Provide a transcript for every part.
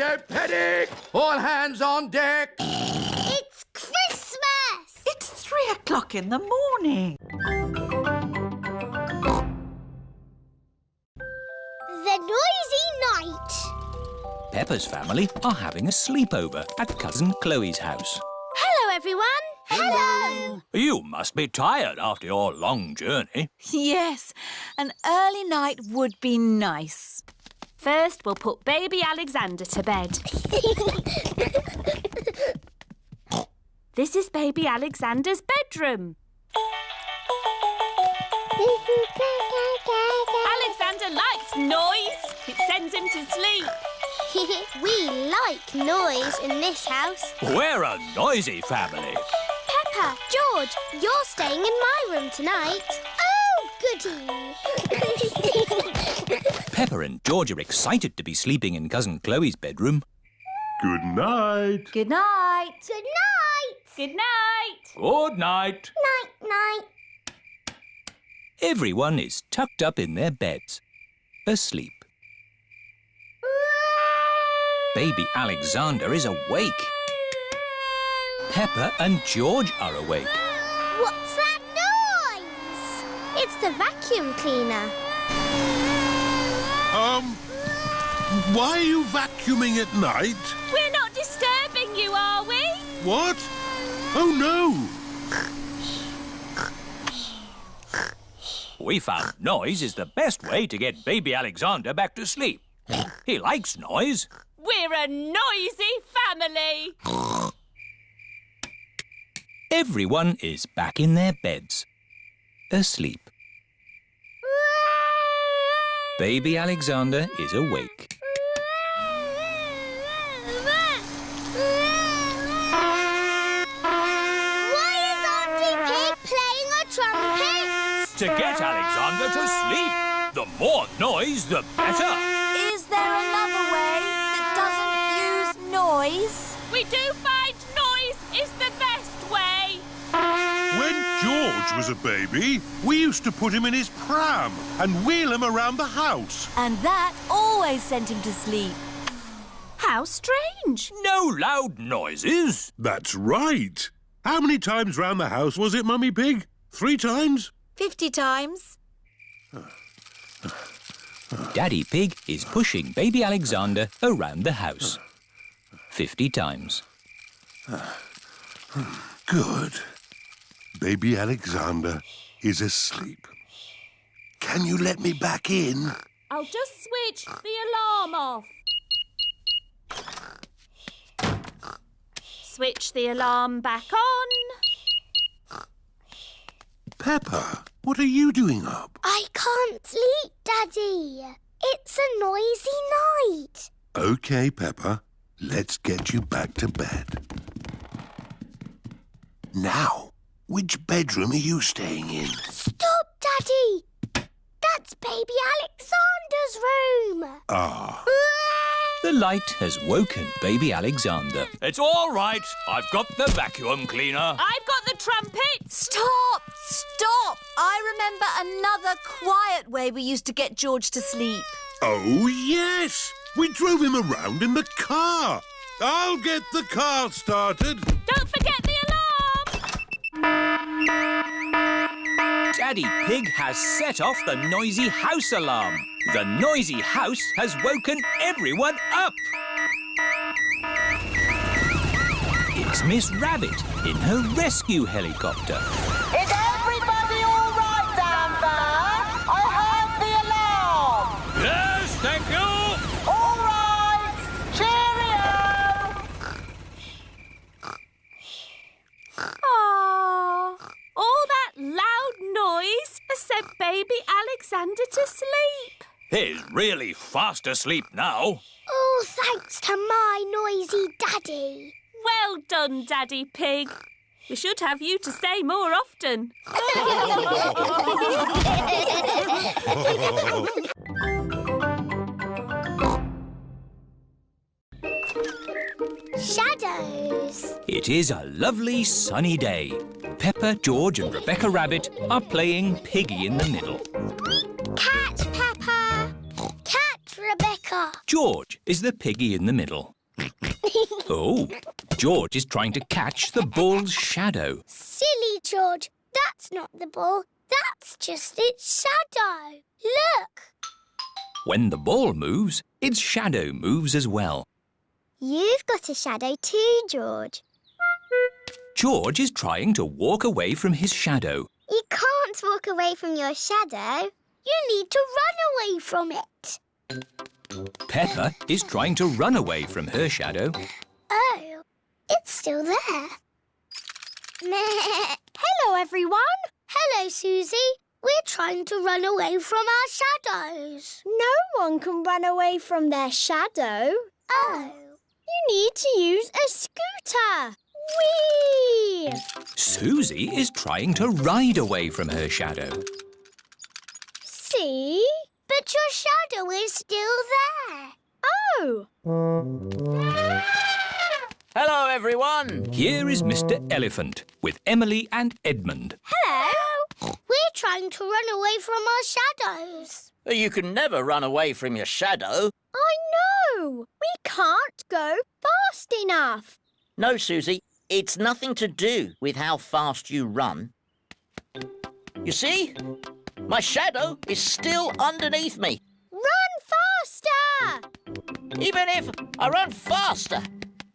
Don't panic! All hands on deck! It's Christmas! It's 3 o'clock in the morning. The Noisy Night. Peppa's family are having a sleepover at Cousin Chloe's house. Hello, everyone. Hello. You must be tired after your long journey. Yes, an early night would be nice. First, we'll put baby Alexander to bed. This is baby Alexander's bedroom. Alexander likes noise. It sends him to sleep. We like noise in this house. We're a noisy family. Peppa, George, you're staying in my room tonight. Oh, goody. Peppa and George are excited to be sleeping in Cousin Chloe's bedroom. Good night. Good night. Good night. Good night. Good night. Night. Everyone is tucked up in their beds, asleep. Baby Alexander is awake. Peppa and George are awake. What's that noise? It's the vacuum cleaner. Why are you vacuuming at night? We're not disturbing you, are we? What? Oh, no. We found noise is the best way to get baby Alexander back to sleep. He likes noise. We're a noisy family. Everyone is back in their beds, asleep. Baby Alexander is awake. Why is Auntie Pig playing a trumpet? To get Alexander to sleep. The more noise, the better. Is there another way that doesn't use noise? We do find noise is the best way. When George was a baby, we used to put him in his pram and wheel him around the house. And that always sent him to sleep. How strange. No loud noises. That's right. How many times round the house was it, Mummy Pig? 3 times? 50 times. Daddy Pig is pushing baby Alexander around the house. 50 times. Good. Baby Alexander is asleep. Can you let me back in? I'll just switch the alarm off. Switch the alarm back on. Peppa, what are you doing up? I can't sleep, Daddy. It's a noisy night. OK, Peppa. Let's get you back to bed. Now, which bedroom are you staying in? Stop, Daddy. That's baby Alexander's room. Ah. The light has woken baby Alexander. It's all right. I've got the vacuum cleaner. I've got the trumpet. Stop! I remember another quiet way we used to get George to sleep. Oh, yes. We drove him around in the car. I'll get the car started. Don't forget the alarm. Daddy Pig has set off the noisy house alarm. The noisy house has woken everyone up. It's Miss Rabbit in her rescue helicopter. Is everybody all right down there? I heard the alarm. Yes, thank you. All right. Cheerio. Aww. All that loud noise has sent baby Alexander to sleep. He's really fast asleep now. Oh, thanks to my noisy Daddy. Well done, Daddy Pig. We should have you to stay more often. Shadows. It is a lovely sunny day. Peppa, George and Rebecca Rabbit are playing Piggy in the Middle. Cat Peppa. Cat Rebecca. George is the piggy in the middle. Oh, George is trying to catch the ball's shadow. Silly George, that's not the ball. That's just its shadow. Look. When the ball moves, its shadow moves as well. You've got a shadow too, George. George is trying to walk away from his shadow. You can't walk away from your shadow. You need to run away from it. Peppa is trying to run away from her shadow. Oh, it's still there. Hello, everyone. Hello, Susie. We're trying to run away from our shadows. No one can run away from their shadow. Oh. You need to use a scooter. Whee! Susie is trying to ride away from her shadow. See? But your shadow is still there. Oh! Hello, everyone. Here is Mr. Elephant with Emily and Edmund. Hello. We're trying to run away from our shadows. You can never run away from your shadow. I know! We can't go fast enough. No, Susie, it's nothing to do with how fast you run. You see? My shadow is still underneath me. Run faster! Even if I run faster,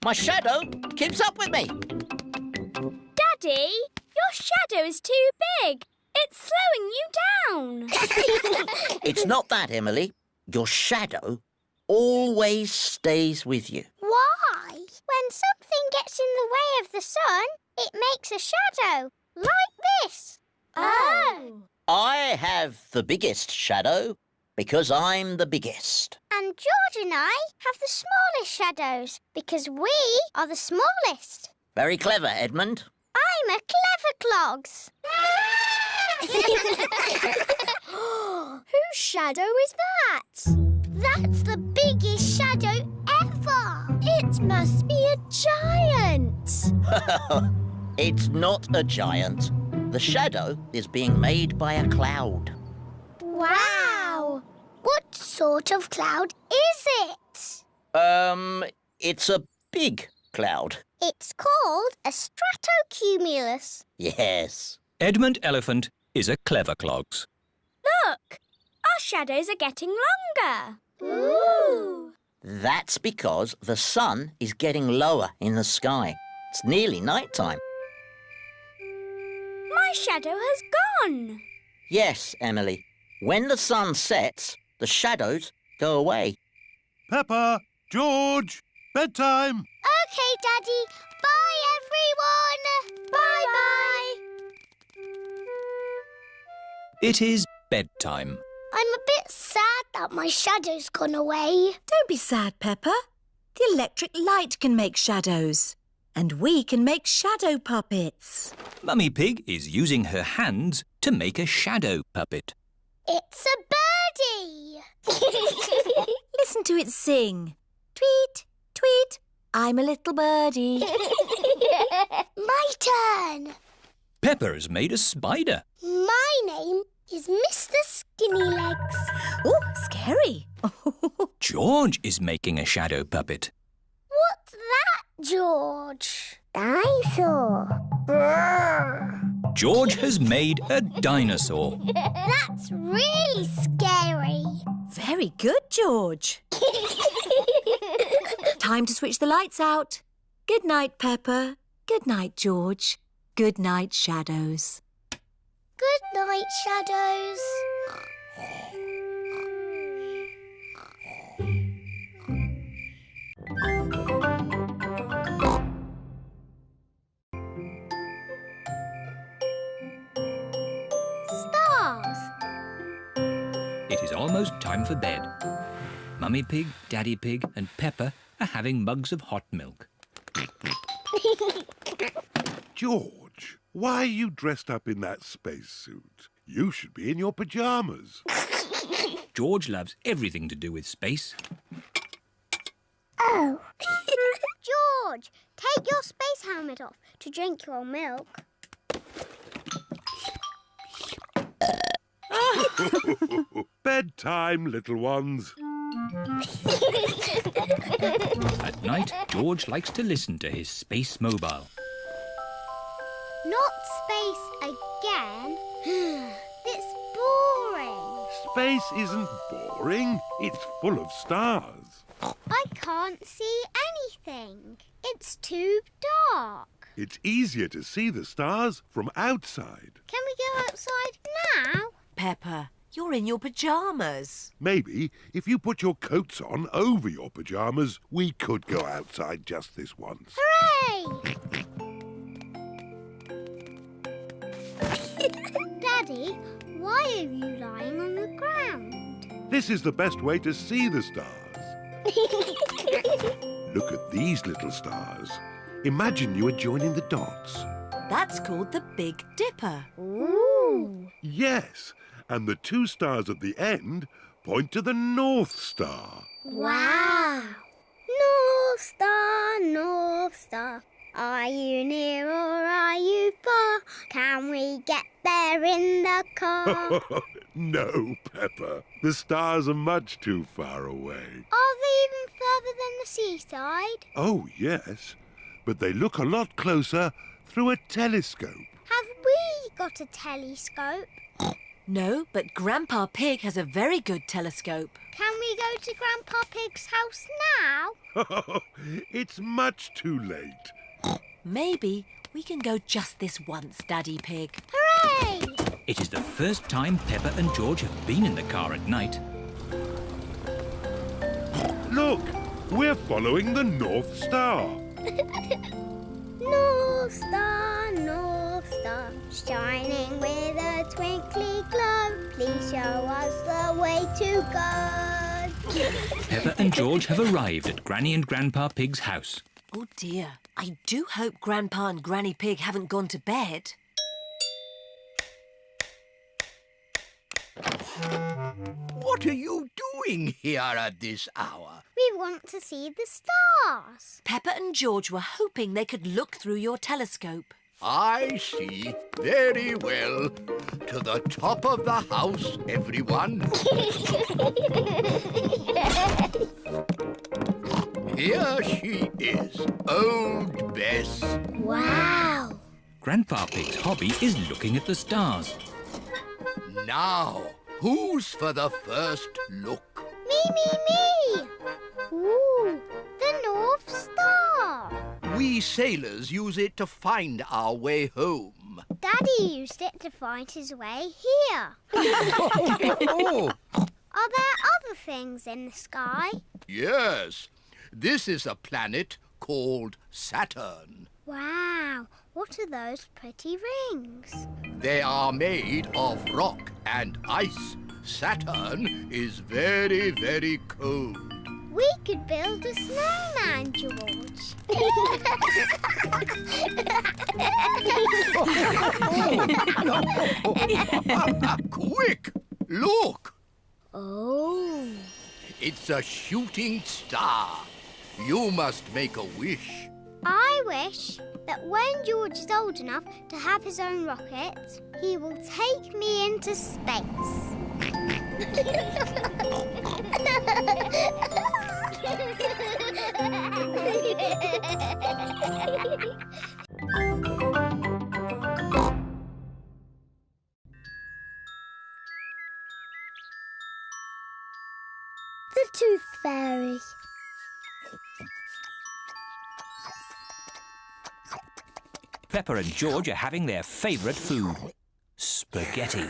my shadow keeps up with me. Daddy, your shadow is too big. It's slowing you down. It's not that, Emily. Your shadow always stays with you. Why? When something gets in the way of the sun, it makes a shadow, like this. Oh. I have the biggest shadow because I'm the biggest. And George and I have the smallest shadows because we are the smallest. Very clever, Edmund. I'm a clever clogs. Whose shadow is that? That's the biggest shadow ever. It must be a giant. It's not a giant. The shadow is being made by a cloud. Wow. What sort of cloud is it? It's a big cloud. It's called a stratocumulus. Yes. Edmund Elephant is a clever clogs. Look, our shadows are getting longer. Ooh. That's because the sun is getting lower in the sky. It's nearly night time. My shadow has gone. Yes, Emily. When the sun sets, the shadows go away. Peppa, George, bedtime. Okay, Daddy. Bye, everyone. Bye-bye. It is bedtime. I'm a bit sad that my shadow's gone away. Don't be sad, Peppa. The electric light can make shadows. And we can make shadow puppets. Mummy Pig is using her hands to make a shadow puppet. It's a birdie. Listen to it sing. Tweet, tweet, I'm a little birdie. My turn. Peppa has made a spider. My name is Mr. Skinny Legs. Oh, scary. George is making a shadow puppet. What's that, George? Dinosaur. Brrr. George has made a dinosaur. That's really scary. Very good, George. Time to switch the lights out. Good night, Peppa. Good night, George. Good night, shadows. Good night, shadows. Stars. It is almost time for bed. Mummy Pig, Daddy Pig and Peppa are having mugs of hot milk. George, why are you dressed up in that spacesuit? You should be in your pyjamas. George loves everything to do with space. Oh. George, take your space helmet off to drink your milk. Bedtime, little ones. At night, George likes to listen to his space mobile. Not space again. It's boring. Space isn't boring. It's full of stars. I can't see anything. It's too dark. It's easier to see the stars from outside. Can we go outside now? Peppa, you're in your pyjamas. Maybe if you put your coats on over your pyjamas, we could go outside just this once. Hooray! Daddy, why are you lying on the ground? This is the best way to see the stars. Look at these little stars. Imagine you are joining the dots. That's called the Big Dipper. Ooh! Yes, and the two stars at the end point to the North Star. Wow! North Star, North Star, are you near or are you far? Can we get there in the car? No, Peppa. The stars are much too far away. Are they even further than the seaside? Oh, yes. But they look a lot closer through a telescope. Have we got a telescope? No, but Grandpa Pig has a very good telescope. Can we go to Grandpa Pig's house now? It's much too late. Maybe we can go just this once, Daddy Pig. Hooray! It is the first time Peppa and George have been in the car at night. Look, we're following the North Star. North Star, shining with a twinkly glow. Please show us the way to go. Peppa and George have arrived at Granny and Grandpa Pig's house. Oh dear, I do hope Grandpa and Granny Pig haven't gone to bed. What are you doing here at this hour? We want to see the stars. Peppa and George were hoping they could look through your telescope. I see. Very well. To the top of the house, everyone. Here she is, Old Bess. Wow! Grandpa Pig's hobby is looking at the stars. Now, who's for the first look? Me! Ooh, the North Star. We sailors use it to find our way home. Daddy used it to find his way here. Oh, Are there other things in the sky? yes. This is a planet called Saturn. Wow, what are those pretty rings? They are made of rock and ice. Saturn is very, very cold. We could build a snowman, George. Quick! Look! Oh. It's a shooting star. You must make a wish. I wish that when George is old enough to have his own rocket, he will take me into space. The Tooth Fairy. Peppa and George are having their favourite food, spaghetti.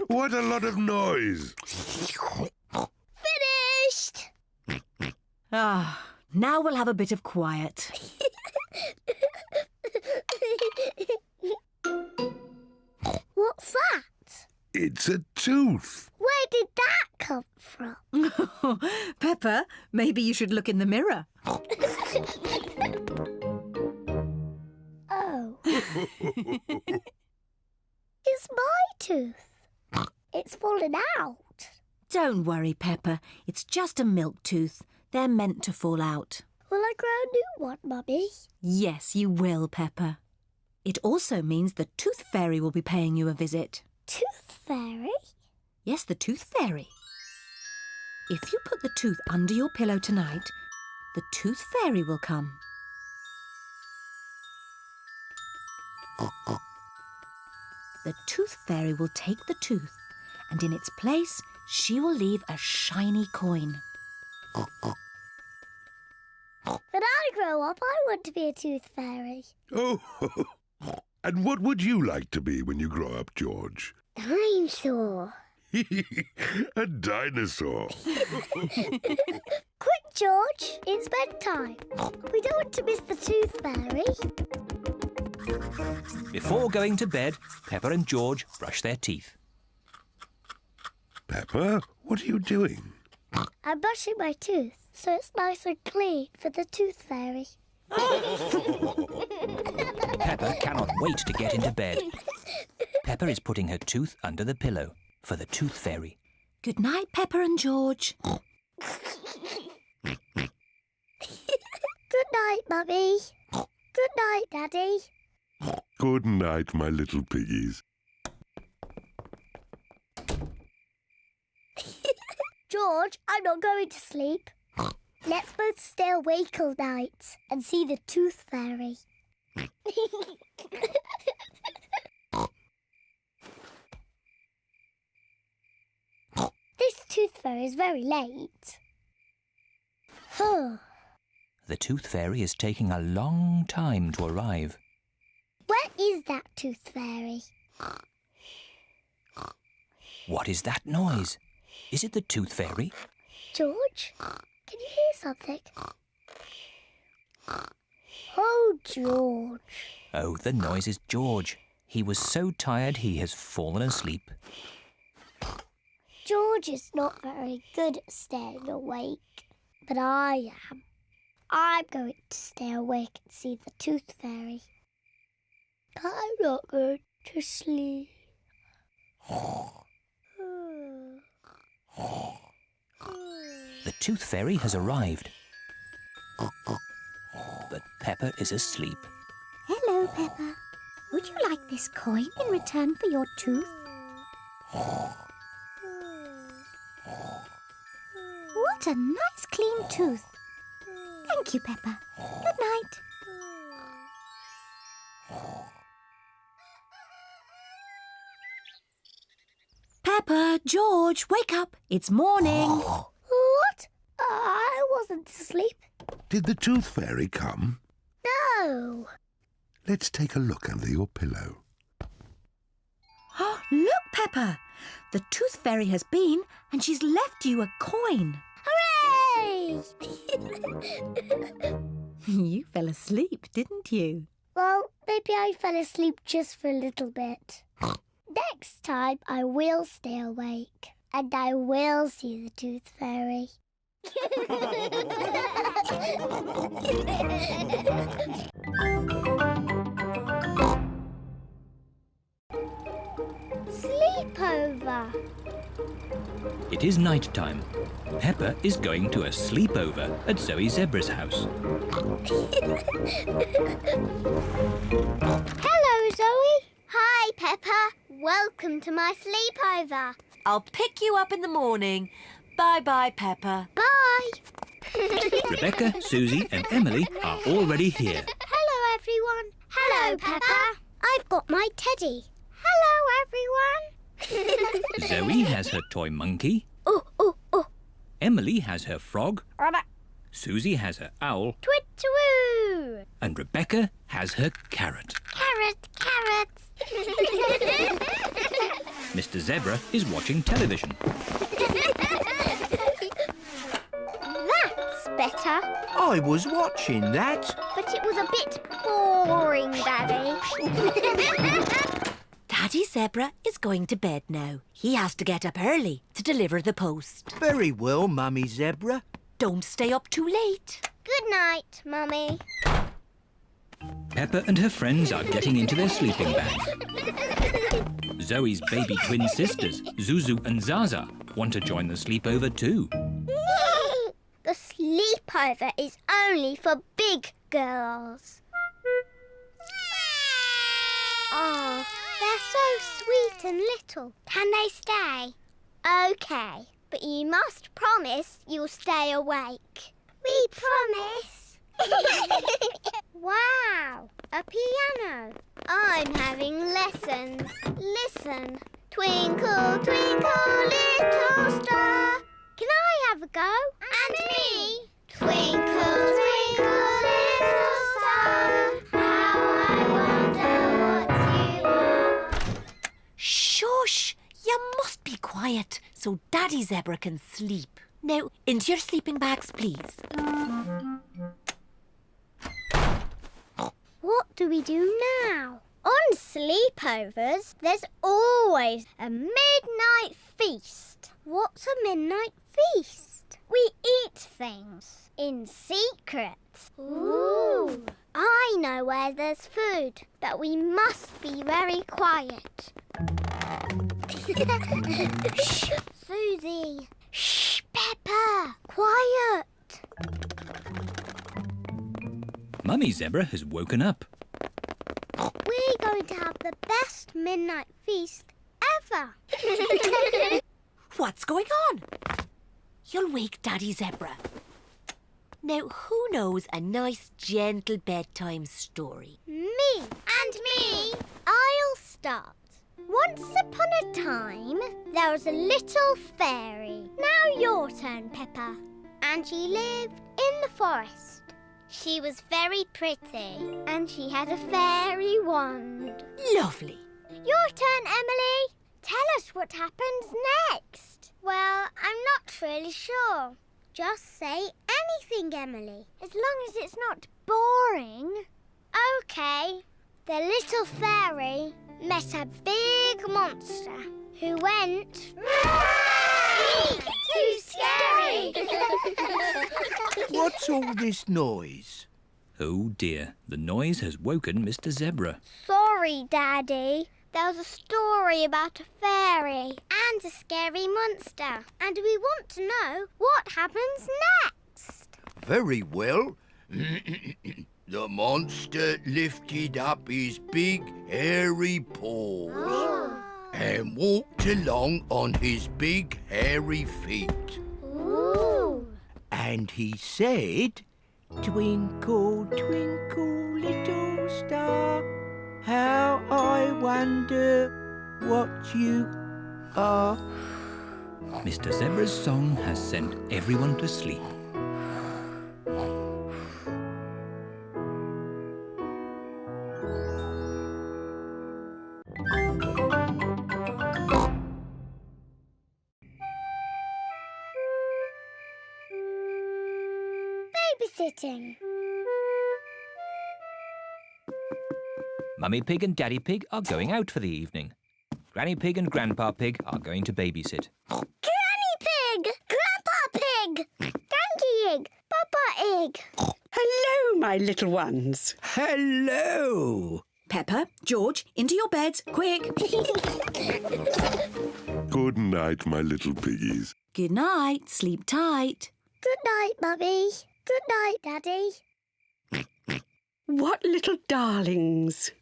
What a lot of noise. Finished! Ah, now we'll have a bit of quiet. What's that? It's a tooth. Where did that come from? Peppa, maybe you should look in the mirror. Oh. It's my tooth. It's fallen out. Don't worry, Peppa. It's just a milk tooth. They're meant to fall out. Will I grow a new one, Mummy? Yes, you will, Peppa. It also means the Tooth Fairy will be paying you a visit. tooth fairy? Yes, the tooth fairy. If you put the tooth under your pillow tonight, the tooth fairy will come. The tooth fairy will take the tooth, and in its place, she will leave a shiny coin. When I grow up, I want to be a tooth fairy. Oh, and what would you like to be when you grow up, George? Dinosaur. A dinosaur. Quick, George, it's bedtime. We don't want to miss the tooth fairy. Before going to bed, Peppa and George brush their teeth. Peppa, what are you doing? I'm brushing my tooth so it's nice and clean for the tooth fairy. Peppa cannot wait to get into bed. Peppa is putting her tooth under the pillow for the tooth fairy. Good night, Peppa and George. Good night, Mummy. Good night, Daddy. Good night, my little piggies. George, I'm not going to sleep. Let's both stay awake all night and see the tooth fairy. This tooth fairy is very late. The tooth fairy is taking a long time to arrive. Where is that tooth fairy? What is that noise? Is it the tooth fairy? George, can you hear something? Oh, George. Oh, the noise is George. He was so tired he has fallen asleep. George is not very good at staying awake, but I am. I'm going to stay awake and see the tooth fairy. But I'm not going to sleep. The tooth fairy has arrived. But Peppa is asleep. Hello, Peppa. Would you like this coin in return for your tooth? What a nice clean tooth. Thank you, Peppa. Good night. Peppa, George, wake up. It's morning. What? I wasn't asleep. Did the tooth fairy come? No. Let's take a look under your pillow. Look, Peppa. The tooth fairy has been and she's left you a coin. Hooray! You fell asleep, didn't you? Well, maybe I fell asleep just for a little bit. Next time I will stay awake and I will see the tooth fairy. Sleepover. It is night time. Peppa is going to a sleepover at Zoe Zebra's house. Hello, Zoe. Hi, Peppa. Welcome to my sleepover. I'll pick you up in the morning. Bye-bye, Peppa. Bye. Rebecca, Susie and Emily are already here. Hello, everyone. Hello, Peppa. I've got my teddy. Hello, everyone. Zoe has her toy monkey. Oh, oh, oh. Emily has her frog. Rabbit. Susie has her owl. Twit-twoo. And Rebecca has her carrot. Carrot, carrot. Mr. Zebra is watching television. That's better. I was watching that. But it was a bit boring, Daddy. Daddy Zebra is going to bed now. He has to get up early to deliver the post. Very well, Mummy Zebra. Don't stay up too late. Good night, Mummy. Peppa and her friends are getting into their sleeping bags. Zoe's baby twin sisters, Zuzu and Zaza, want to join the sleepover too. The sleepover is only for big girls. Oh, They're so sweet and little. Can they stay? OK, but you must promise you'll stay awake. We promise. Wow, a piano. I'm having lessons. Listen. Twinkle, twinkle, little star. Can I have a go? And me. Twinkle, twinkle, little star. How I wonder what you are. Shush! You must be quiet so Daddy Zebra can sleep. Now, into your sleeping bags, please. What do we do now? On sleepovers, there's always a midnight feast. What's a midnight feast? We eat things in secret. Ooh! I know where there's food, but we must be very quiet. Shh, Susie. Shh, Peppa. Quiet. Mummy Zebra has woken up. We're going to have the best midnight feast ever. What's going on? You'll wake Daddy Zebra. Now, who knows a nice, gentle bedtime story? Me. And me. I'll start. Once upon a time, there was a little fairy. Now your turn, Peppa. And she lived in the forest. She was very pretty, and she had a fairy wand. Lovely. Your turn, Emily. Tell us what happens next. Well, I'm not really sure. Just say anything, Emily, as long as it's not boring. OK. The little fairy met a big monster who went... Too scary! What's all this noise? Oh dear, the noise has woken Mr. Zebra. Sorry, Daddy. There was a story about a fairy and a scary monster, and we want to know what happens next. Very well. The monster lifted up his big hairy paws and walked along on his big hairy feet. Ooh. And he said, "Twinkle, twinkle, little star, how I wonder what you are." Mr. Zebra's song has sent everyone to sleep. Babysitting. Mummy Pig and Daddy Pig are going out for the evening. Granny Pig and Grandpa Pig are going to babysit. Granny Pig! Grandpa Pig! Donkey Egg! Papa Egg! Hello, my little ones. Hello! Peppa, George, into your beds, quick. Good night, my little piggies. Good night, sleep tight. Good night, Mummy. Good night, Daddy. What little darlings.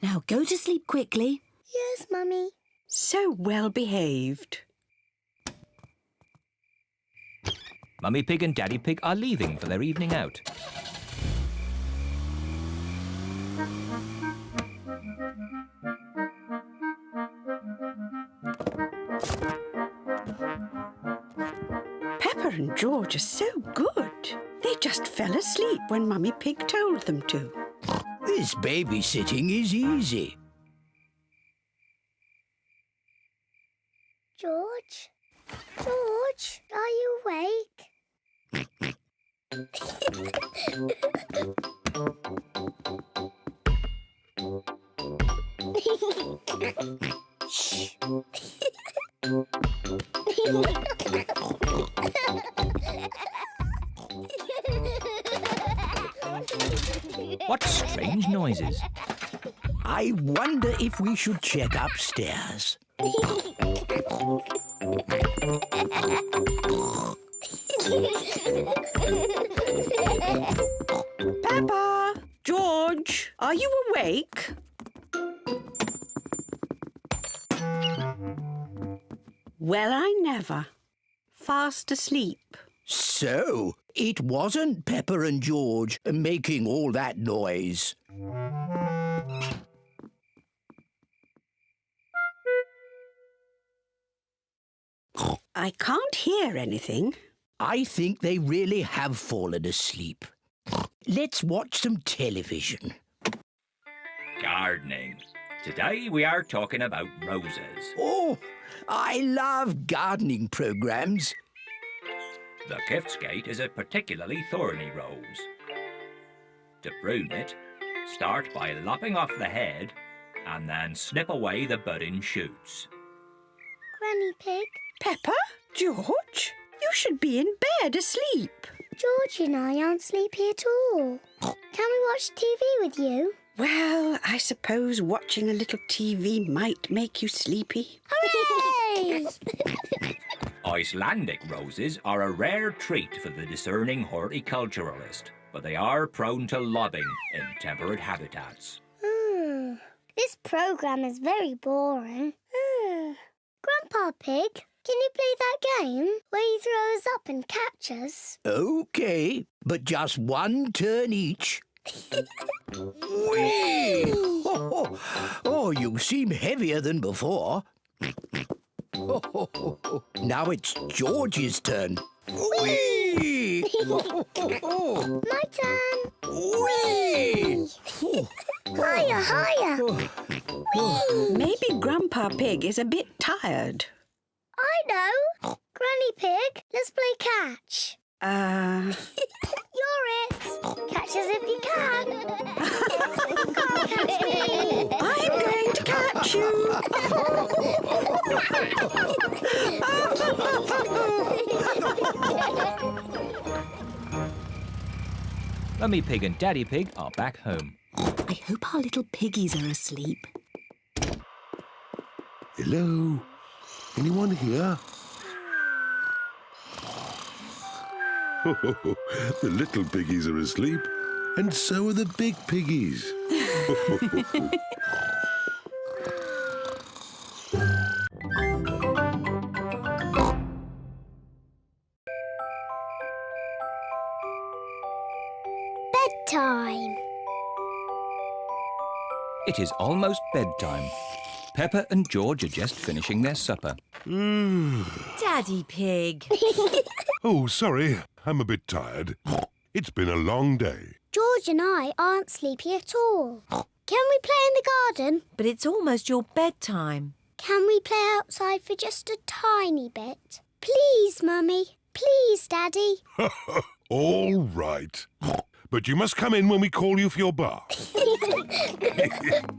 Now go to sleep quickly. Yes, Mummy. So well behaved. Mummy Pig and Daddy Pig are leaving for their evening out. Peppa and George are so good. They just fell asleep when Mummy Pig told them to. This babysitting is easy. George? George, are you awake? Shh. What strange noises. I wonder if we should check upstairs. Peppa! George, are you awake? Well, I never. Fast asleep. So, it wasn't Peppa and George making all that noise. I can't hear anything. I think they really have fallen asleep. Let's watch some television. Gardening. Today we are talking about roses. Oh, I love gardening programmes. The Giftsgate is a particularly thorny rose. To prune it, start by lopping off the head and then snip away the budding shoots. Granny Pig, Peppa? George? You should be in bed asleep. George and I aren't sleepy at all. Can we watch TV with you? Well, I suppose watching a little TV might make you sleepy. Hooray! Icelandic roses are a rare treat for the discerning horticulturalist, but they are prone to lobbing in temperate habitats. This programme is very boring. Grandpa Pig, can you play that game where you throw us up and catch us? OK, but just one turn each. Whee! Oh, you seem heavier than before. Now it's George's turn. Whee! My turn. Whee! Higher, higher. Maybe Grandpa Pig is a bit tired. I know. Granny Pig, let's play catch. You're it. Catch us if you can. Can't catch me. I'm going to catch you. Mummy Pig and Daddy Pig are back home. I hope our little piggies are asleep. Hello? Anyone here? The little piggies are asleep, and so are the big piggies. Bedtime. It is almost bedtime. Peppa and George are just finishing their supper. Daddy Pig. Oh, sorry. I'm a bit tired. It's been a long day. George and I aren't sleepy at all. Can we play in the garden? But it's almost your bedtime. Can we play outside for just a tiny bit? Please, Mummy. Please, Daddy. All right. But you must come in when we call you for your bath.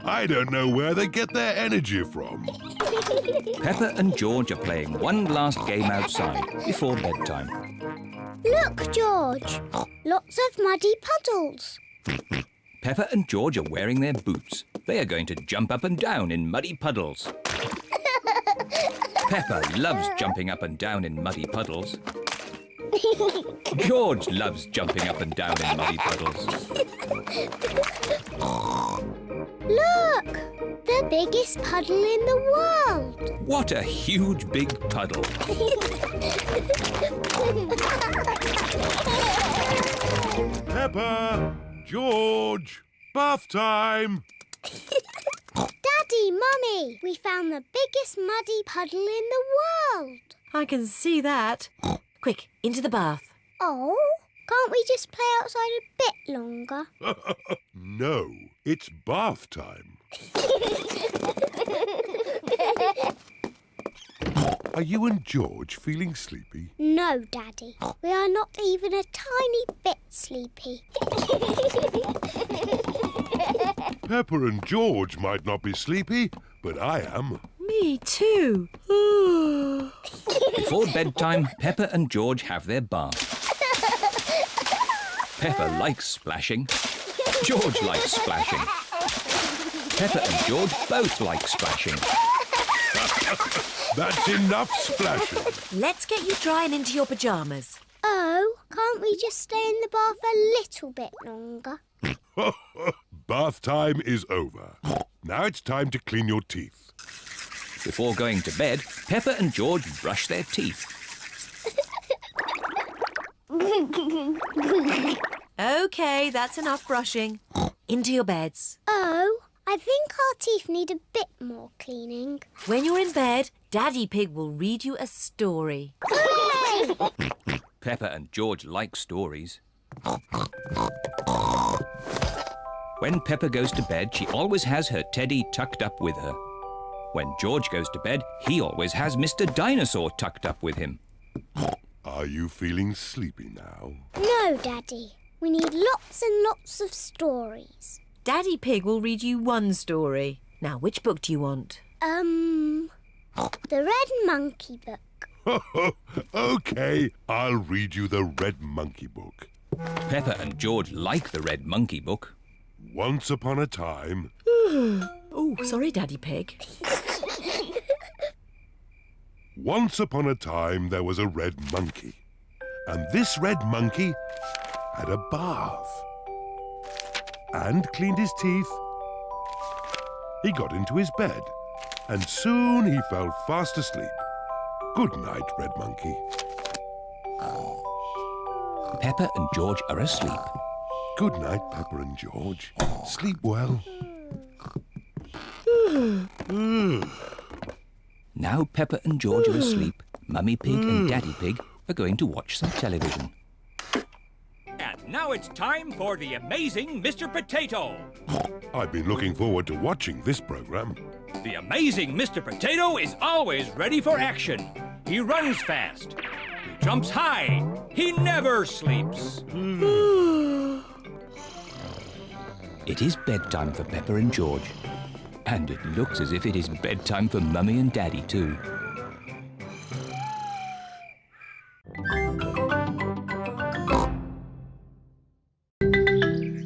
I don't know where they get their energy from. Peppa and George are playing one last game outside before bedtime. Look, George. Lots of muddy puddles. Peppa and George are wearing their boots. They are going to jump up and down in muddy puddles. Peppa loves jumping up and down in muddy puddles. George loves jumping up and down in muddy puddles. Look! The biggest puddle in the world. What a huge big puddle. Peppa! George! Bath time! Daddy, Mummy, we found the biggest muddy puddle in the world. I can see that. Quick, into the bath. Oh, can't we just play outside a bit longer? No, it's bath time. Are you and George feeling sleepy? No, Daddy. We are not even a tiny bit sleepy. Peppa and George might not be sleepy, but I am. Me too. Before bedtime, Peppa and George have their bath. Peppa likes splashing. George likes splashing. Peppa and George both like splashing. That's enough splashing. Let's get you dry and into your pyjamas. Oh, can't we just stay in the bath a little bit longer? Bath time is over. Now it's time to clean your teeth. Before going to bed, Peppa and George brush their teeth. OK, that's enough brushing. Into your beds. Oh, I think our teeth need a bit more cleaning. When you're in bed, Daddy Pig will read you a story. Hooray! Peppa and George like stories. When Peppa goes to bed, she always has her teddy tucked up with her. When George goes to bed, he always has Mr. Dinosaur tucked up with him. Are you feeling sleepy now? No, Daddy. We need lots and lots of stories. Daddy Pig will read you one story. Now, which book do you want? The Red Monkey book. OK, I'll read you the Red Monkey book. Peppa and George like the Red Monkey book. Once upon a time... Oh, sorry, Daddy Pig. Once upon a time there was a red monkey. And this red monkey had a bath. And cleaned his teeth. He got into his bed. And soon he fell fast asleep. Good night, Red Monkey. Peppa and George are asleep. Good night, Peppa and George. Sleep well. Now Peppa and George are asleep, Mummy Pig and Daddy Pig are going to watch some television. And now it's time for the amazing Mr. Potato. I've been looking forward to watching this programme. The amazing Mr. Potato is always ready for action. He runs fast. He jumps high. He never sleeps. It is bedtime for Peppa and George. And it looks as if it is bedtime for Mummy and Daddy too.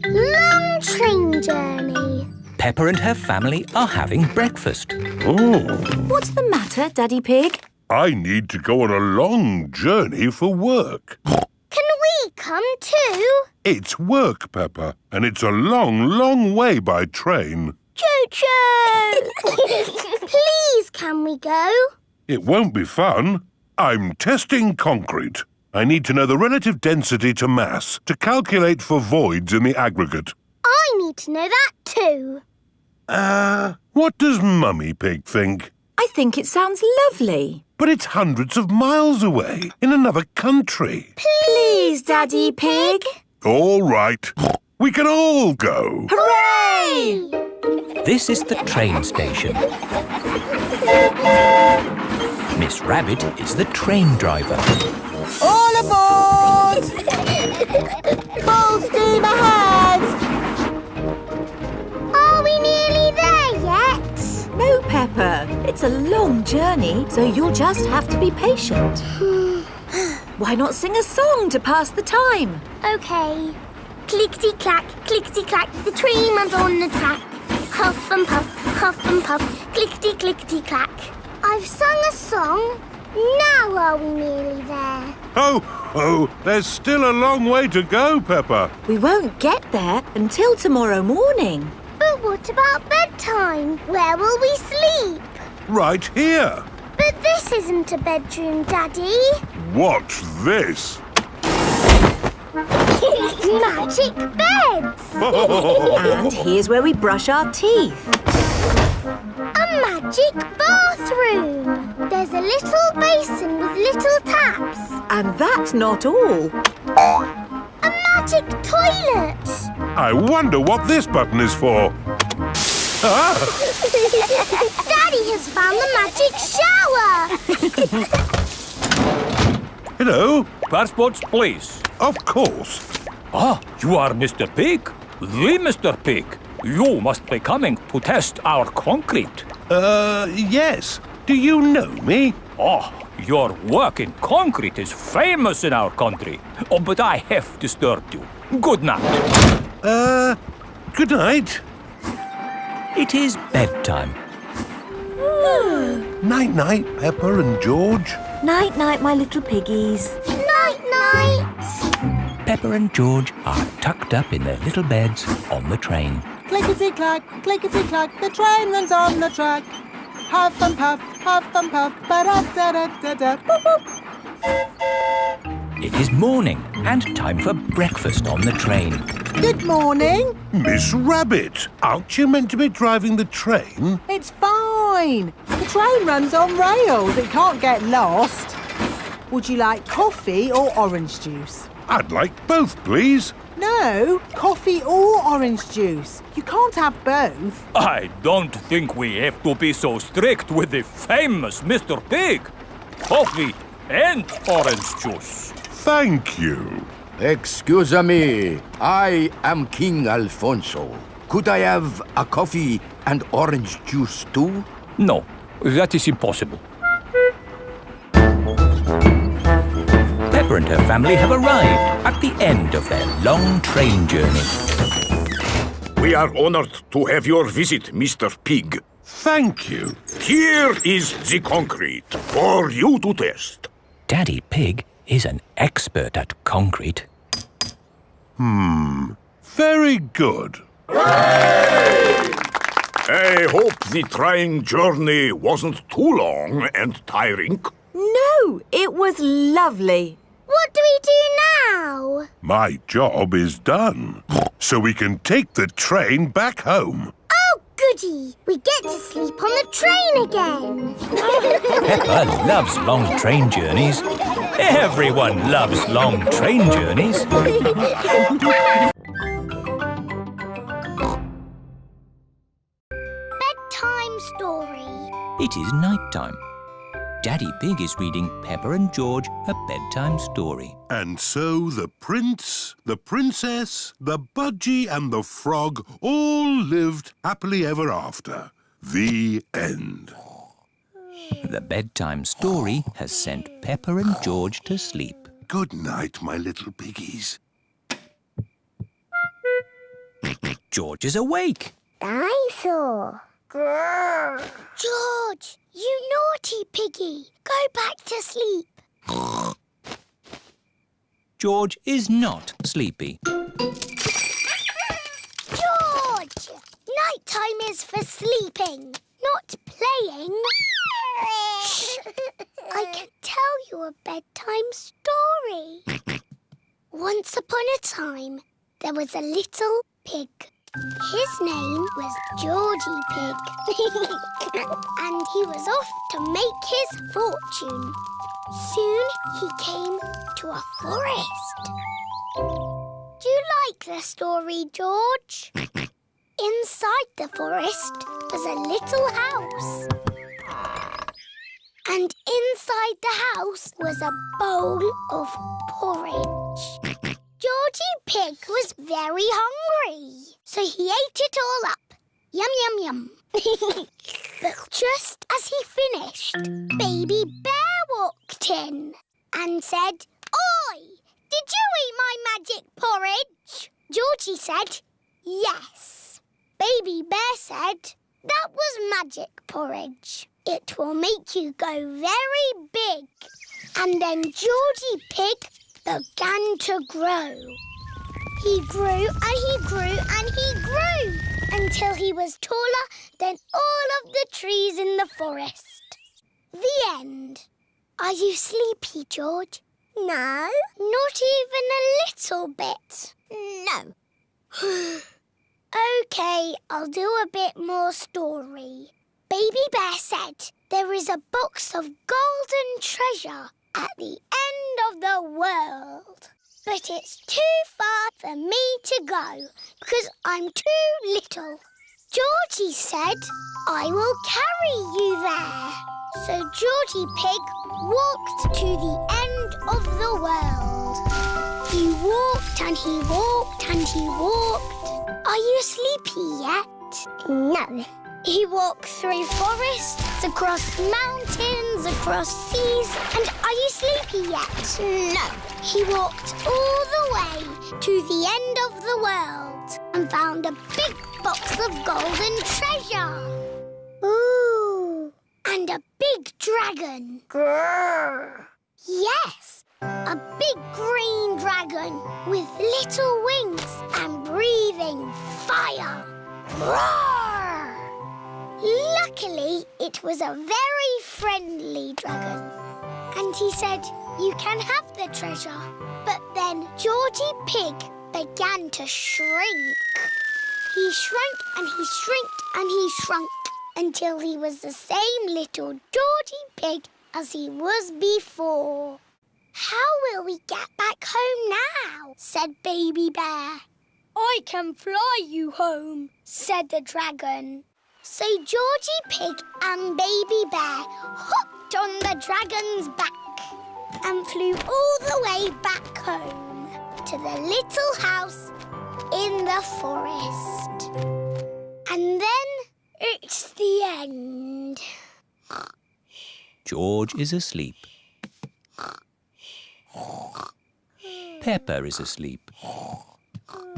Long train journey. Peppa and her family are having breakfast. Oh, What's the matter, Daddy Pig? I need to go on a long journey for work. Can we come too? It's work, Peppa, and it's a long, long way by train. Choo-choo! Please, can we go? It won't be fun. I'm testing concrete. I need to know the relative density to mass to calculate for voids in the aggregate. I need to know that too. What does Mummy Pig think? I think it sounds lovely. But it's hundreds of miles away, in another country. Please, Daddy Pig. All right. We can all go. Hooray! This is the train station. Miss Rabbit is the train driver. All aboard! Full steam ahead! Are we nearly there yet? No, Peppa. It's a long journey, so you'll just have to be patient. Why not sing a song to pass the time? OK. Clickety-clack, clickety-clack, the train runs on the track. Huff and puff, clickety-clickety-clack. I've sung a song. Now are we nearly there? Oh, there's still a long way to go, Peppa. We won't get there until tomorrow morning. But what about bedtime? Where will we sleep? Right here. But this isn't a bedroom, Daddy. Watch this. Magic beds! And here's where we brush our teeth. A magic bathroom! There's a little basin with little taps. And that's not all. A magic toilet! I wonder what this button is for. Daddy has found the magic shower! Hello? Passports, please. Of course. Ah, you are Mr. Pig? The Mr. Pig. You must be coming to test our concrete. Yes. Do you know me? Oh, your work in concrete is famous in our country. Oh, but I have disturbed you. Good night. Good night. It is bedtime. Night-night, Peppa and George. Night-night, my little piggies. Night-night! Peppa and George are tucked up in their little beds on the train. Clickety-clack, the train runs on the track. Huff and puff, ba-da-da-da-da, boop, boop. It is morning and time for breakfast on the train. Good morning. Miss Rabbit, aren't you meant to be driving the train? It's fine. The train runs on rails. It can't get lost. Would you like coffee or orange juice? I'd like both, please. No, coffee or orange juice. You can't have both. I don't think we have to be so strict with the famous Mr. Pig. Coffee and orange juice. Thank you. Excuse me, I am King Alfonso. Could I have a coffee and orange juice too? No, that is impossible. Peppa and her family have arrived at the end of their long train journey. We are honored to have your visit, Mr. Pig. Thank you. Here is the concrete for you to test. Daddy Pig is an expert at concrete. Very good. I hope the trying journey wasn't too long and tiring. No, it was lovely. What do we do now? My job is done, so we can take the train back home. Oh, goody! We get to sleep on the train again. Peppa loves long train journeys. Everyone loves long train journeys. Bedtime story. It is night time. Daddy Pig is reading Peppa and George a bedtime story. And so the prince, the princess, the budgie and the frog all lived happily ever after. The end. The bedtime story has sent Peppa and George to sleep. Good night, my little piggies. George is awake. Dinosaur. Grrr. George, you naughty piggy. Go back to sleep. George is not sleepy. George! Nighttime is for sleeping, not playing. Shh. I can tell you a bedtime story. Once upon a time, there was a little pig. His name was Georgie Pig. And he was off to make his fortune. Soon he came to a forest. Do you like the story, George? Inside the forest was a little house. And inside the house was a bowl of porridge. Georgie Pig was very hungry, so he ate it all up. Yum, yum, yum. But just as he finished, Baby Bear walked in and said, "Oi, did you eat my magic porridge?" Georgie said, "Yes." Baby Bear said, "That was magic porridge. It will make you go very big." And then Georgie Pig began to grow. He grew and he grew and he grew until he was taller than all of the trees in the forest. The end. Are you sleepy, George? No. Not even a little bit? No. OK, I'll do a bit more story. Baby Bear said there is a box of golden treasure at the end of the world. But it's too far for me to go because I'm too little. Georgie said, "I will carry you there." So Georgie Pig walked to the end of the world. He walked and he walked and he walked. Are you sleepy yet? No. He walked through forests, across mountains, across seas. And are you sleepy yet? No. He walked all the way to the end of the world and found a big box of golden treasure. Ooh. And a big dragon. Grrr. Yes, a big green dragon with little wings and breathing fire. Roar! Luckily, it was a very friendly dragon. And he said, you can have the treasure. But then Georgie Pig began to shrink. He shrank and he shrinked and he shrunk until he was the same little Georgie Pig as he was before. How will we get back home now? Said Baby Bear. I can fly you home, said the dragon. So Georgie Pig and Baby Bear hopped on the dragon's back and flew all the way back home to the little house in the forest. And then it's the end. George is asleep. Peppa is asleep.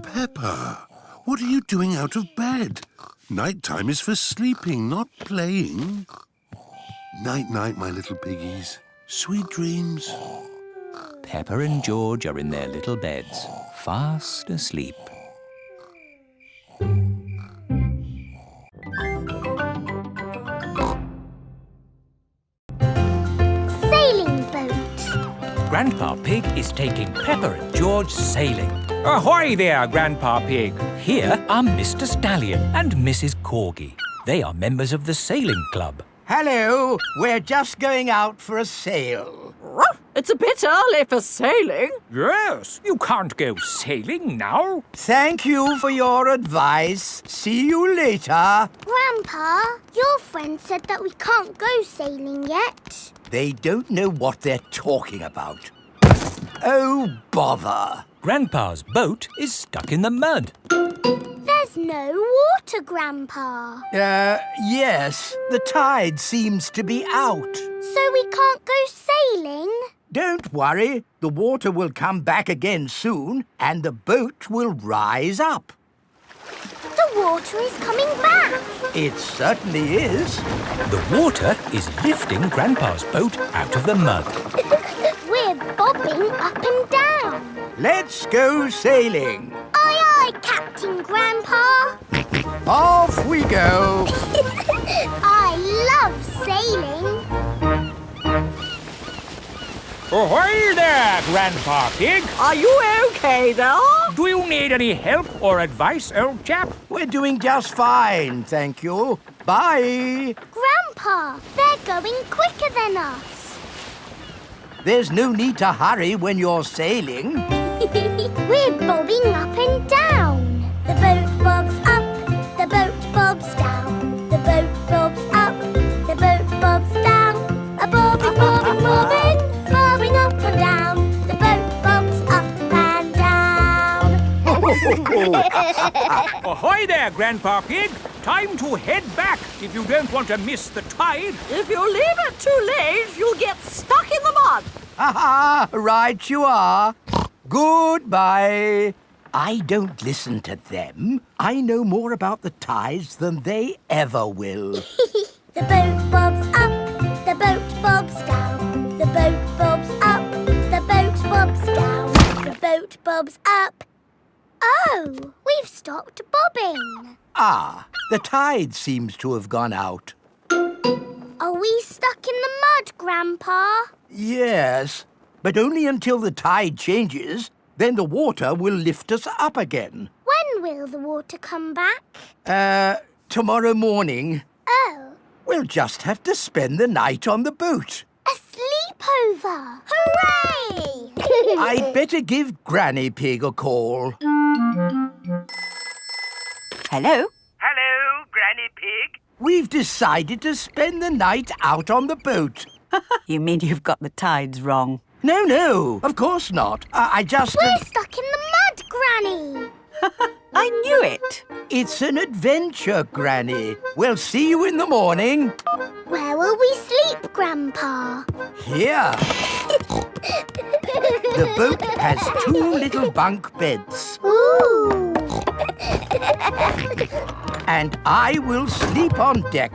Peppa, what are you doing out of bed? Night-time is for sleeping, not playing. Night-night, my little piggies. Sweet dreams. Peppa and George are in their little beds, fast asleep. Sailing boat. Grandpa Pig is taking Peppa and George sailing. Ahoy there, Grandpa Pig. Here are Mr. Stallion and Mrs. Corgi. They are members of the sailing club. Hello, we're just going out for a sail. It's a bit early for sailing. Yes, you can't go sailing now. Thank you for your advice. See you later. Grandpa, your friend said that we can't go sailing yet. They don't know what they're talking about. Oh, bother. Grandpa's boat is stuck in the mud. There's no water, Grandpa. Yes. The tide seems to be out. So we can't go sailing? Don't worry. The water will come back again soon and the boat will rise up. The water is coming back. It certainly is. The water is lifting Grandpa's boat out of the mud. We're bobbing up and down. Let's go sailing. Aye, aye, Captain Grandpa. Off we go. I love sailing. Ahoy there, Grandpa Pig. Are you okay there? Do you need any help or advice, old chap? We're doing just fine, thank you. Bye. Grandpa, they're going quicker than us. There's no need to hurry when you're sailing. We're bobbing up and down. The boat bobs up, the boat bobs down. The boat bobs up, the boat bobs down. A bobbing, bobbing, bobbing, bobbing up and down. The boat bobs up and down. Ahoy there, Grandpa Pig. Time to head back if you don't want to miss the tide. If you leave it too late, you'll get stuck in the mud. Ha-ha, right you are. Goodbye. I don't listen to them. I know more about the tides than they ever will. The boat bobs up, the boat bobs down. The boat bobs up, the boat bobs down. The boat bobs up. Oh, we've stopped bobbing. Ah, the tide seems to have gone out. Are we stuck in the mud, Grandpa? Yes, but only until the tide changes. Then the water will lift us up again. When will the water come back? Tomorrow morning. Oh. We'll just have to spend the night on the boat. A sleepover! Hooray! I'd better give Granny Pig a call. Hello? Hello, Granny Pig. We've decided to spend the night out on the boat. You mean you've got the tides wrong? No, of course not. I just... We're stuck in the mud, Granny. I knew it. It's an adventure, Granny. We'll see you in the morning. Where will we sleep, Grandpa? Here. The boat has 2 little bunk beds. Ooh. And I will sleep on deck,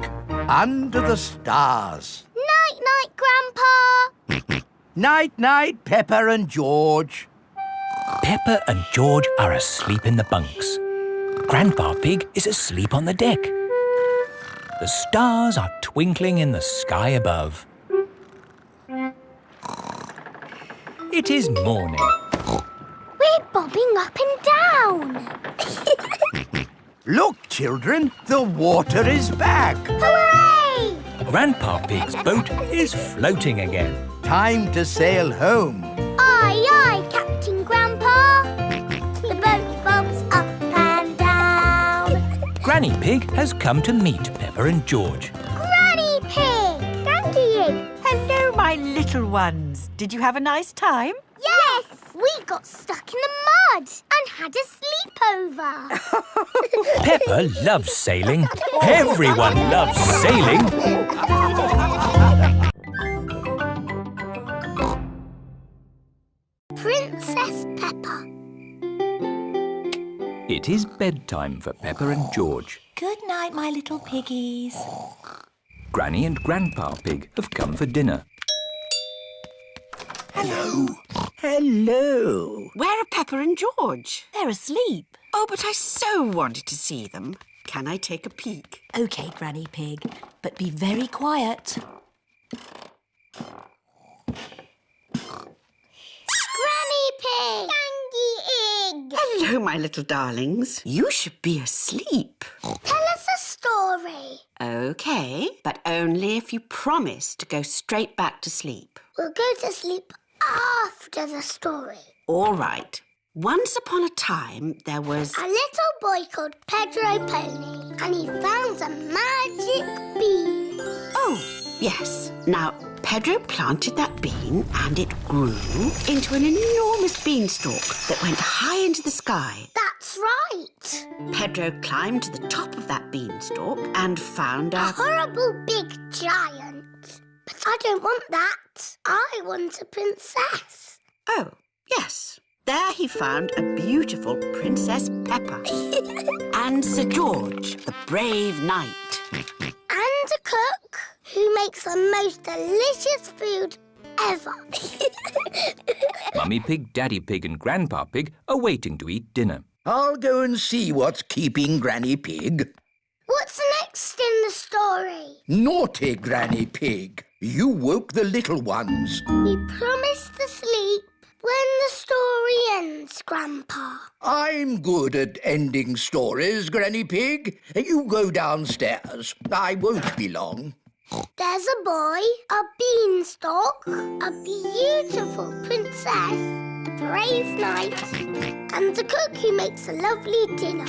under the stars. Night-night, Grandpa. Night-night, Peppa and George. Peppa and George are asleep in the bunks. Grandpa Pig is asleep on the deck. The stars are twinkling in the sky above. It is morning. We're bobbing up and down. Look, children, the water is back. Hooray! Grandpa Pig's boat is floating again. Time to sail home. Aye, aye, Captain Grandpa. The boat bobs up and down. Granny Pig has come to meet Peppa and George. Granny Pig! Granny! Hello, my little ones. Did you have a nice time? Yes! We got stuck in the mud and had a sleepover. Peppa loves sailing. Everyone loves sailing. Princess Peppa. It is bedtime for Peppa and George. Good night, my little piggies. Granny and Grandpa Pig have come for dinner. Hello. Hello. Where are Peppa and George? They're asleep. Oh, but I so wanted to see them. Can I take a peek? OK, Granny Pig, but be very quiet. Granny Pig! Candy Egg! Hello, my little darlings. You should be asleep. Tell us a story. OK, but only if you promise to go straight back to sleep. We'll go to sleep after the story. All right. Once upon a time, there was... A little boy called Pedro Pony, and he found a magic bean. Oh, yes. Now, Pedro planted that bean and it grew into an enormous beanstalk that went high into the sky. That's right. Pedro climbed to the top of that beanstalk and found A horrible big giant. But I don't want that. I want a princess. Oh, yes. There he found a beautiful Princess Peppa and Sir George, the brave knight. And a cook who makes the most delicious food ever. Mummy Pig, Daddy Pig and Grandpa Pig are waiting to eat dinner. I'll go and see what's keeping Granny Pig. What's next in the story? Naughty Granny Pig. You woke the little ones. We promised to sleep when the story ends, Grandpa. I'm good at ending stories, Granny Pig. You go downstairs. I won't be long. There's a boy, a beanstalk, a beautiful princess, a brave knight, and a cook who makes a lovely dinner.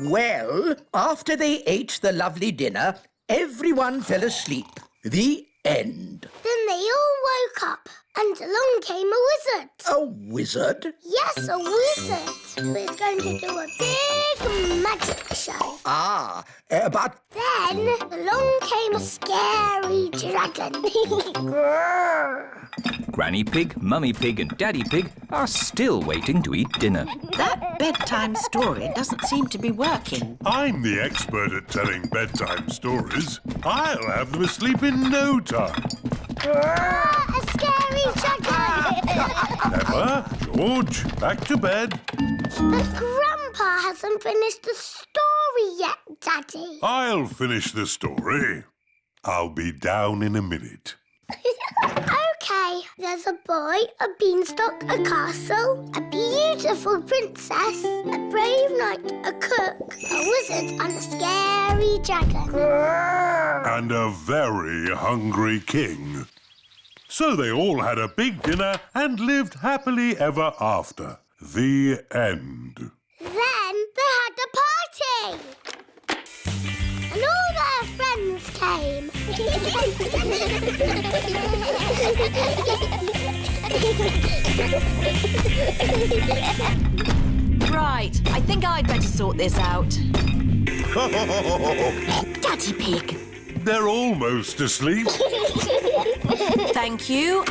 Well, after they ate the lovely dinner, everyone fell asleep. The end. Then they all woke up, and along came a wizard. A wizard? Yes, a wizard who is going to do a big magic show. But... Then along came a scary dragon. Granny Pig, Mummy Pig and Daddy Pig are still waiting to eat dinner. That bedtime story doesn't seem to be working. I'm the expert at telling bedtime stories. I'll have them asleep in no time. A scary dragon. Peppa, George, back to bed. But Grandpa hasn't finished the story yet, Daddy. I'll finish the story. I'll be down in a minute. OK, there's a boy, a beanstalk, a castle, a beautiful princess, a brave knight, a cook, a wizard and a scary dragon. And a very hungry king. So they all had a big dinner and lived happily ever after. The end. Then they had a party. And all their friends came. Right, I think I'd better sort this out. Daddy Pig. They're almost asleep. Thank you.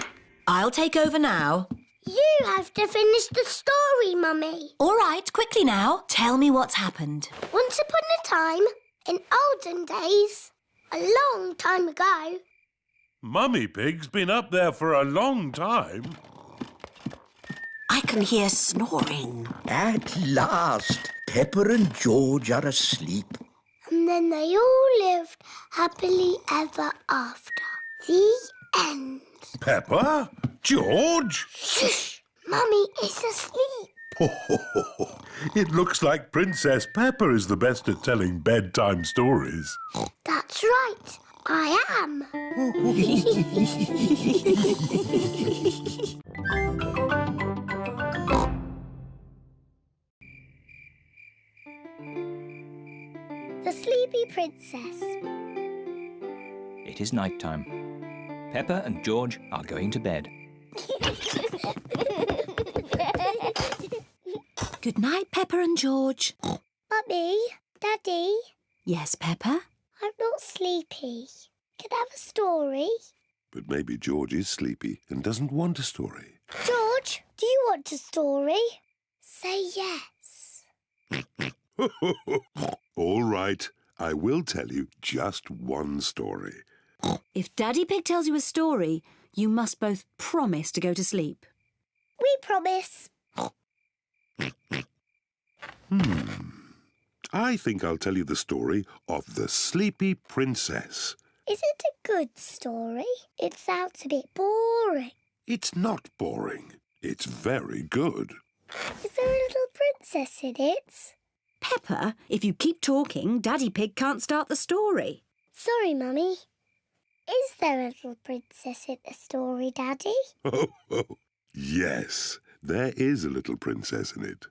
I'll take over now. You have to finish the story, Mummy. All right, quickly now. Tell me what's happened. Once upon a time, in olden days, a long time ago. Mummy Pig's been up there for a long time. I can hear snoring. At last, Peppa and George are asleep. And then they all lived happily ever after. The end. Peppa? George? Shush! Mummy is asleep. It looks like Princess Peppa is the best at telling bedtime stories. That's right. I am. The Sleepy Princess. It is night time. Peppa and George are going to bed. Good night, Peppa and George. Mummy, Daddy, Yes, Peppa? I'm not sleepy. Can I have a story? But maybe George is sleepy and doesn't want a story. George, do you want a story? Say yes. All right, I will tell you just one story. If Daddy Pig tells you a story, you must both promise to go to sleep. We promise. I think I'll tell you the story of the Sleepy Princess. Is it a good story? It sounds a bit boring. It's not boring. It's very good. Is there a little princess in it? Peppa, if you keep talking, Daddy Pig can't start the story. Sorry, Mummy. Is there a little princess in the story, Daddy? Oh, yes, there is a little princess in it.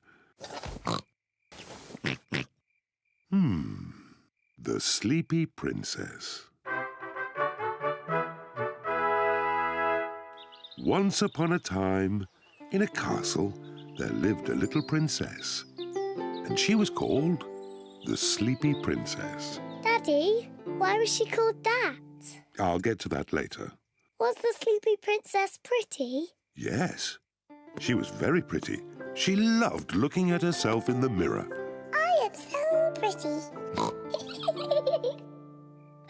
The Sleepy Princess. Once upon a time, in a castle, there lived a little princess, and she was called the Sleepy Princess. Daddy, why was she called that? I'll get to that later. Was the Sleepy Princess pretty? Yes, she was very pretty. She loved looking at herself in the mirror. I am so pretty.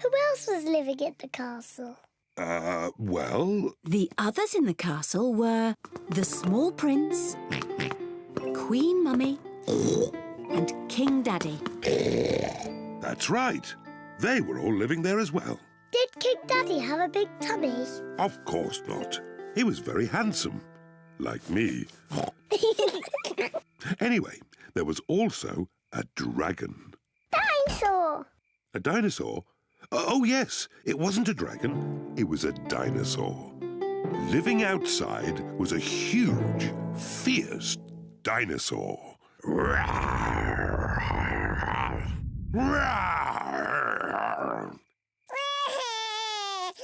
Who else was living in the castle? Well... The others in the castle were the small prince, Queen Mummy, and King Daddy. That's right. They were all living there as well. Did King Daddy have a big tummy? Of course not. He was very handsome. Like me. Anyway, there was also a dragon. Dinosaur! A dinosaur? Oh, yes. It wasn't a dragon. It was a dinosaur. Living outside was a huge, fierce dinosaur.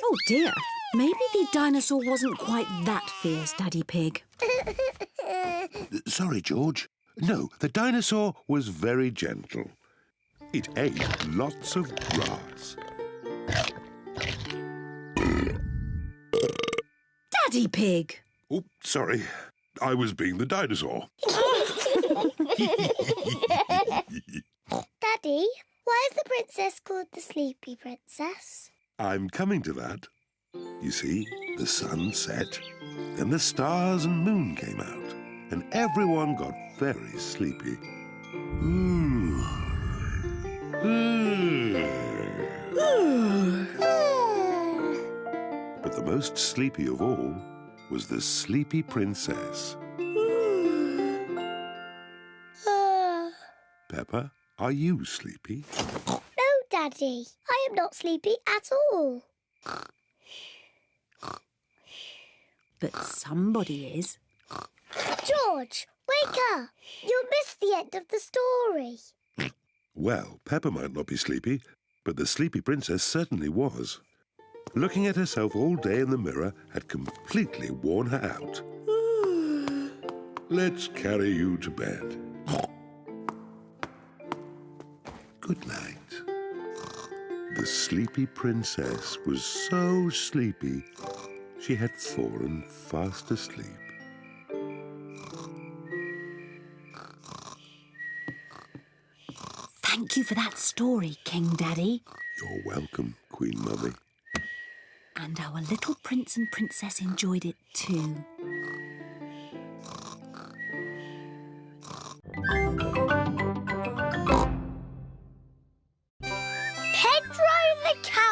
Oh dear, maybe the dinosaur wasn't quite that fierce, Daddy Pig. Sorry, George. No, the dinosaur was very gentle. It ate lots of grass. Daddy Pig! Oh, sorry. I was being the dinosaur. Daddy, why is the princess called the Sleepy Princess? I'm coming to that. You see, the sun set, then the stars and moon came out, and everyone got very sleepy. But the most sleepy of all was the Sleepy Princess. Peppa, are you sleepy? No, Daddy. I am not sleepy at all. But somebody is. George, wake up. You'll miss the end of the story. Well, Peppa might not be sleepy, but the Sleepy Princess certainly was. Looking at herself all day in the mirror had completely worn her out. Let's carry you to bed. Good night. The Sleepy Princess was so sleepy, she had fallen fast asleep. Thank you for that story, King Daddy. You're welcome, Queen Mummy. And our little prince and princess enjoyed it too.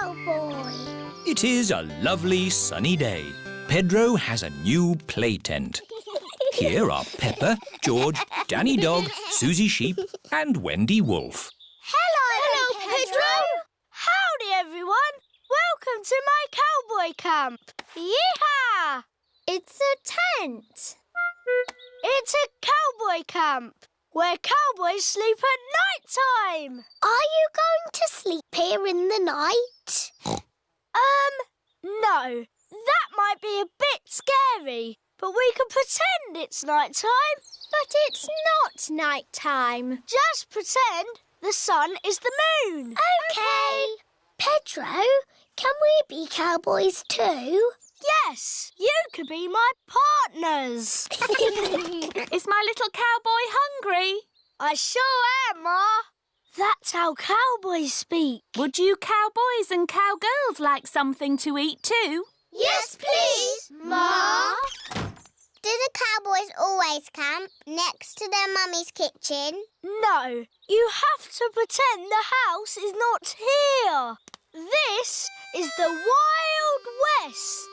cowboy. It is a lovely sunny day. Pedro has a new play tent. Here are Peppa, George, Danny Dog, Susie Sheep and Wendy Wolf. Hello, Pedro. Howdy, everyone. Welcome to my cowboy camp. Yeehaw! It's a tent. It's a cowboy camp where cowboys sleep at night time. Are you going to sleep here in the night? No. That might be a bit scary, but we can pretend it's night time. But it's not night time. Just pretend the sun is the moon. Okay. Pedro, can we be cowboys too? Yes, you could be my partners. Is my little cowboy hungry? I sure am, Ma. That's how cowboys speak. Would you cowboys and cowgirls like something to eat too? Yes, please, Ma. Do the cowboys always camp next to their mummy's kitchen? No, you have to pretend the house is not here. This is the Wild West.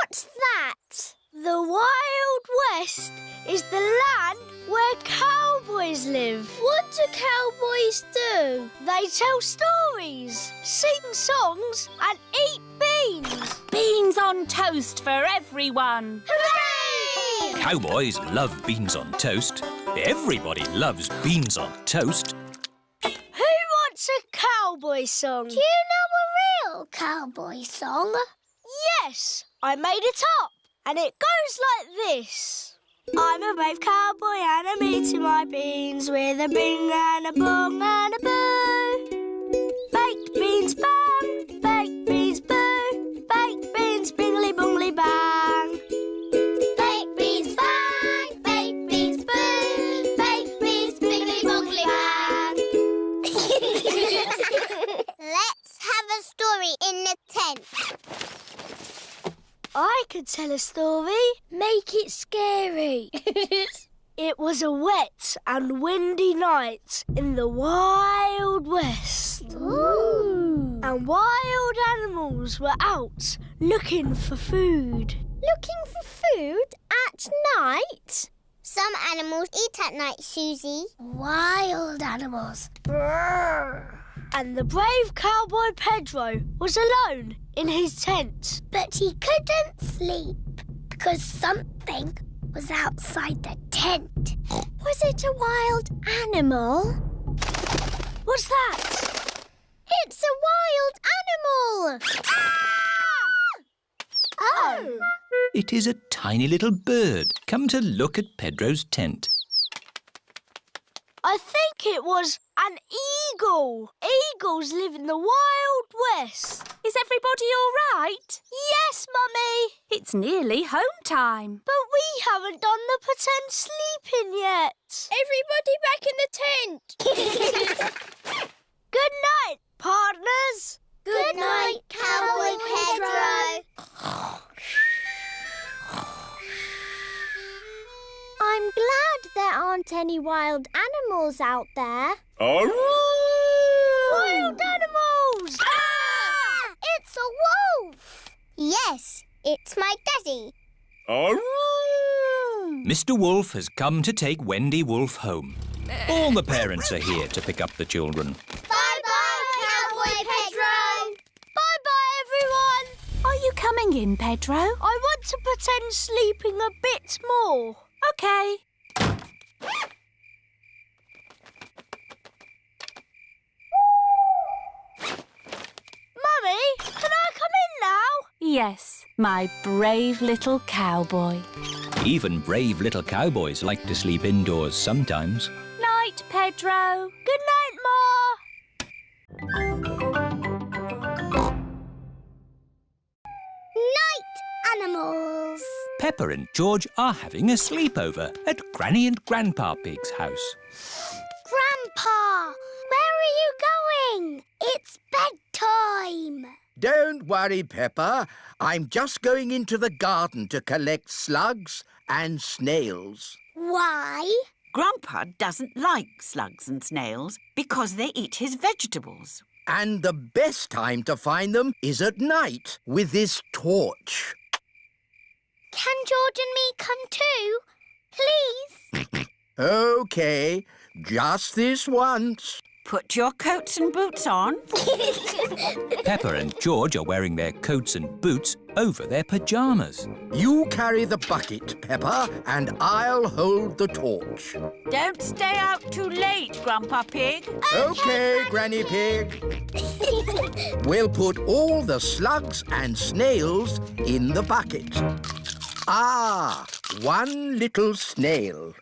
What's that? The Wild West is the land where cowboys live. What do cowboys do? They tell stories, sing songs and eat beans. Beans on toast for everyone. Hooray! Cowboys love beans on toast. Everybody loves beans on toast. Who wants a cowboy song? Do you know a real cowboy song? Yes, I made it up. And it goes like this. I'm a brave cowboy and I'm eating my beans with a bing and a bong and a boo. Baked beans bang, baked beans boo, baked beans bingly bongly bang. Baked beans bang, baked beans boo, baked beans bingly bongly bang. Let's have a story in the tent. I could tell a story. Make it scary. It was a wet and windy night in the Wild West. Ooh. And wild animals were out looking for food. Looking for food at night? Some animals eat at night, Susie. Wild animals. Brrr. And the brave cowboy Pedro was alone in his tent. But he couldn't sleep because something was outside the tent. Was it a wild animal? What's that? It's a wild animal! Ah! Oh! It is a tiny little bird come to look at Pedro's tent. I think it was an eagle. Eagles live in the Wild West. Is everybody all right? Yes, Mummy. It's nearly home time. But we haven't done the pretend sleeping yet. Everybody back in the tent. Good night, partners. Good night, Cowboy Pedro. I'm glad there aren't any wild animals out there. Wild animals! Ah! It's a wolf! Yes, it's my daddy. Mr. Wolf has come to take Wendy Wolf home. All the parents are here to pick up the children. Bye-bye, Cowboy Pedro. Bye-bye, everyone. Are you coming in, Pedro? I want to pretend sleeping a bit more. OK. Mummy, can I come in now? Yes, my brave little cowboy. Even brave little cowboys like to sleep indoors sometimes. Night, Pedro. Good night, Ma. Night animals. Peppa and George are having a sleepover at Granny and Grandpa Pig's house. Grandpa, where are you going? It's bedtime. Don't worry, Peppa. I'm just going into the garden to collect slugs and snails. Why? Grandpa doesn't like slugs and snails because they eat his vegetables. And the best time to find them is at night with this torch. Can George and me come too? Please? OK, just this once. Put your coats and boots on. Peppa and George are wearing their coats and boots over their pyjamas. You carry the bucket, Peppa, and I'll hold the torch. Don't stay out too late, Grandpa Pig. OK, Granny Pig. We'll put all the slugs and snails in the bucket. Ah, one little snail.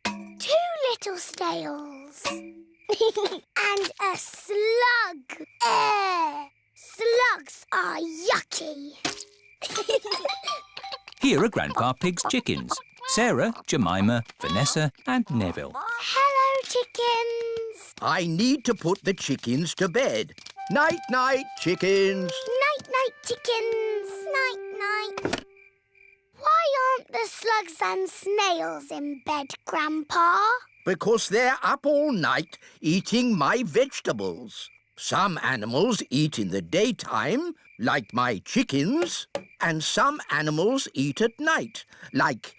2 little snails. And a slug. Slugs are yucky. Here are Grandpa Pig's chickens. Sarah, Jemima, Vanessa and Neville. Hello, chickens. I need to put the chickens to bed. Night-night, chickens. Night-night, chickens. Night-night. Why aren't the slugs and snails in bed, Grandpa? Because they're up all night eating my vegetables. Some animals eat in the daytime, like my chickens, and some animals eat at night, like,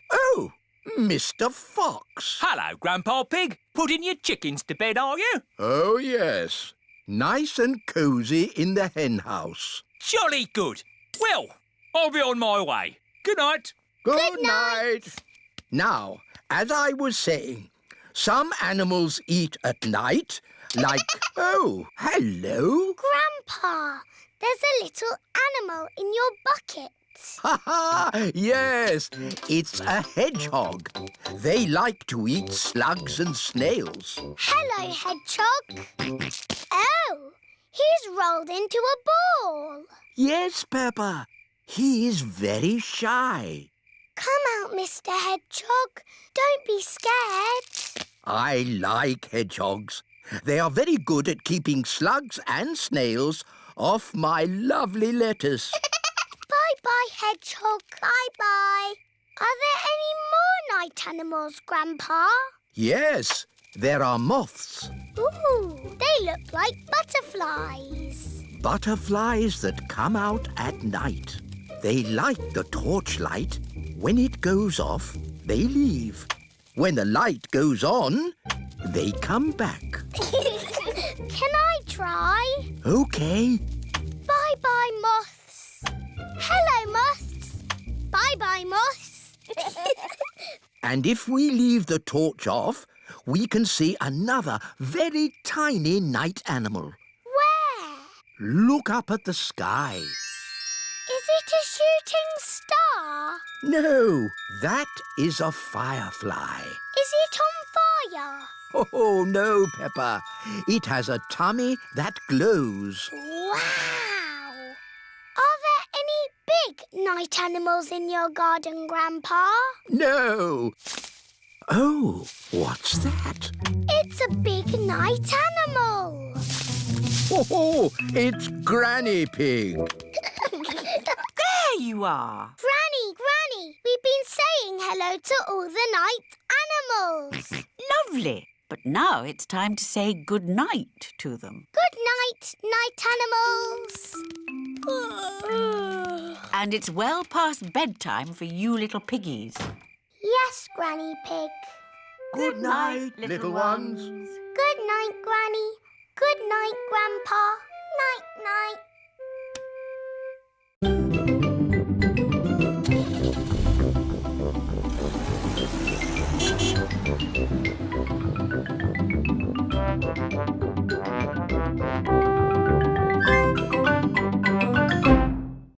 Mr. Fox. Hello, Grandpa Pig. Putting your chickens to bed, are you? Oh, yes. Nice and cosy in the hen house. Jolly good. Well, I'll be on my way. Good night. Good night. Now, as I was saying, some animals eat at night, like... Oh, hello. Grandpa, there's a little animal in your bucket. Ha ha! Yes, it's a hedgehog. They like to eat slugs and snails. Hello, hedgehog. Oh, he's rolled into a ball. Yes, Peppa. He is very shy. Come out, Mr. Hedgehog. Don't be scared. I like hedgehogs. They are very good at keeping slugs and snails off my lovely lettuce. Bye-bye, Hedgehog. Bye-bye. Are there any more night animals, Grandpa? Yes, there are moths. Ooh, they look like butterflies. Butterflies that come out at night. They like the torchlight. When it goes off, they leave. When the light goes on, they come back. Can I try? OK. Bye-bye, moths. Hello, moths. Bye-bye, moths. And if we leave the torch off, we can see another very tiny night animal. Where? Look up at the sky. Is it a shooting star? No, that is a firefly. Is it on fire? Oh, no, Peppa. It has a tummy that glows. Wow! Are there any big night animals in your garden, Grandpa? No. Oh, what's that? It's a big night animal. Oh, it's Granny Pig. There you are. Granny, we've been saying hello to all the night animals. Lovely. But now it's time to say good night to them. Good night, night animals. And it's well past bedtime for you little piggies. Yes, Granny Pig. Good night, little ones. Good night, Granny. Good night, Grandpa. Night-night.